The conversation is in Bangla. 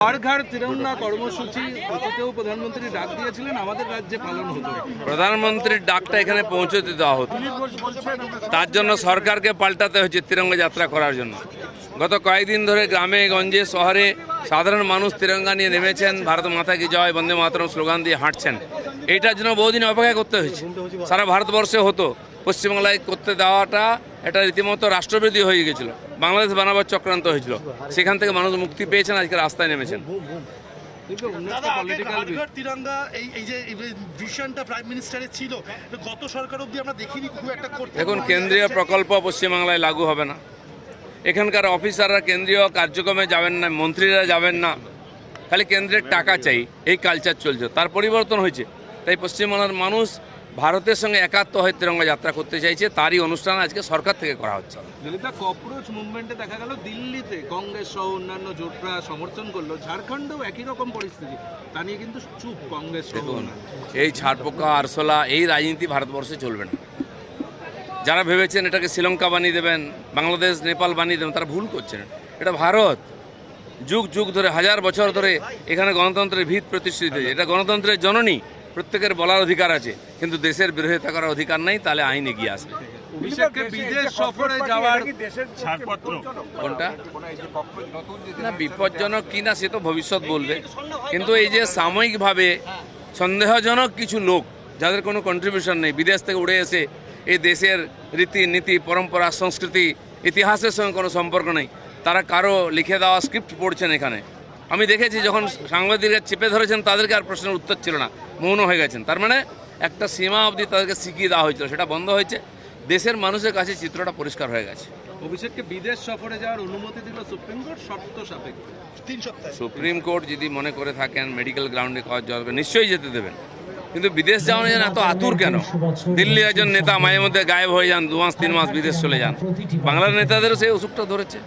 हर घर तिरंगा কর্মসূচি অতীতেও প্রধানমন্ত্রী ডাক দিয়েছিলেন, আমাদের রাজ্যে পালন হতো। প্রধানমন্ত্রীর ডাকটা এখানে পৌঁছতে দেওয়া হতো, তার জন্য সরকারকে পাল্টাতে হচ্ছে তিরঙ্গা যাত্রা করার জন্য। গত কয়েকদিন ধরে গ্রামে গঞ্জে শহরে সাধারণ মানুষ তিরঙ্গা নিয়ে নেমেছেন, ভারত মাতা কি জয় বন্দে মাতরম স্লোগান দিয়ে হাঁটছেন। এইটার জন্য বহুদিন অপেক্ষা করতে হয়েছে, সারা ভারতবর্ষে হতো। পশ্চিমবাংলায় করতে দেওয়াটা এটা রীতিমতো রাষ্ট্রবিরোধী হয়ে গেছিল, বাংলাদেশ বানাবার চক্রান্ত হয়েছিল। সেখান থেকে মানুষ মুক্তি পেয়েছেন, আজকে রাস্তায় নেমেছেন। তিরঙ্গা এই যে ভিশনটা প্রাইম মিনিস্টারের ছিল, গত সরকার অবধি আমরা দেখিনি খুব একটা করতে। দেখুন, কেন্দ্রীয় প্রকল্প পশ্চিমবাংলায় লাগু হবে না। এখানকার অফিসাররা কেন্দ্রীয় কার্যক্রমে যাবেন না, মন্ত্রীরা যাবেন না, খালি কেন্দ্রের টাকা চাই, এই কালচার চলছে। তার পরিবর্তন হয়েছে, তাই পশ্চিমবাংলার মানুষ ভারতের সঙ্গে একাত্ম হয়ে তিরঙ্গা যাত্রা করতে চাইছে। তারই অনুষ্ঠান আজকে সরকার থেকে করা হচ্ছে। দলিতা ককরোচ মুভমেন্টে দেখা গেল দিল্লিতে কংগ্রেস সহ অন্যান্য জোটরা সমর্থন করলো, ঝাড়খণ্ডেও একই রকম পরিস্থিতি, তা নিয়ে কিন্তু চুপ কংগ্রেস। এই ছাড়পোকা আরশোলা এই রাজনীতি ভারতবর্ষে চলবে না। যারা ভেবেছেন এটাকে শ্রীলঙ্কা বানিয়ে দেবেন, বাংলাদেশ নেপাল বানিয়ে দেবেন, তারা ভুল করছেন। এটা ভারত, যুগ যুগ ধরে, হাজার বছর ধরে এখানে গণতন্ত্রের ভিত প্রতিষ্ঠিত হয়েছে। এটা গণতন্ত্রের জননী, প্রত্যেকের বলার অধিকার আছে, কিন্তু দেশের বিরোধিতা করার অধিকার নেই, তাহলে আইন এগিয়ে আসবে। অভিষেককে বিদেশ সফরে যাওয়ার কোনটা না বিপজ্জনক কি না সে তো ভবিষ্যৎ বলবে, কিন্তু এই যে সাময়িকভাবে সন্দেহজনক কিছু লোক যাদের কোনো কন্ট্রিবিউশন নেই, বিদেশ থেকে উড়ে এসে এই দেশের রীতিনীতি পরম্পরা সংস্কৃতি ইতিহাসের সঙ্গে কোনো সম্পর্ক নেই, তারা কারো লিখে দেওয়া স্ক্রিপ্ট পড়ছেন এখানে। আমি দেখেছি যখন সাংবাদিকরা চেপে ধরেছেন তাদেরকে আর প্রশ্নের উত্তর ছিল না, মৌন হয়ে গেছেন। তার মানে একটা সীমা অবধি তাদেরকে শিখিয়ে দেওয়া হয়েছিল, সেটা বন্ধ হয়েছে। দেশের মানুষের কাছে চিত্রটা পরিষ্কার হয়ে গেছে। অভিষেককে বিদেশ সফরে যাওয়ার অনুমতি দিল সুপ্রিম কোর্ট শর্ত সাপেক্ষে 3 সপ্তাহ। সুপ্রিম কোর্ট যদি মনে করে থাকেন মেডিকেল গ্রাউন্ডে কাজ যাবে, নিশ্চয়ই যেতে দেবেন, কিন্তু বিদেশ যাওয়ার জন্য এত আতুর কেন? দিল্লির একজন নেতা মাঝে মধ্যে গায়েব হয়ে যান, 2 মাস 3 মাস বিদেশ চলে যান, বাংলার নেতাদেরও সেই অসুখটা ধরেছে।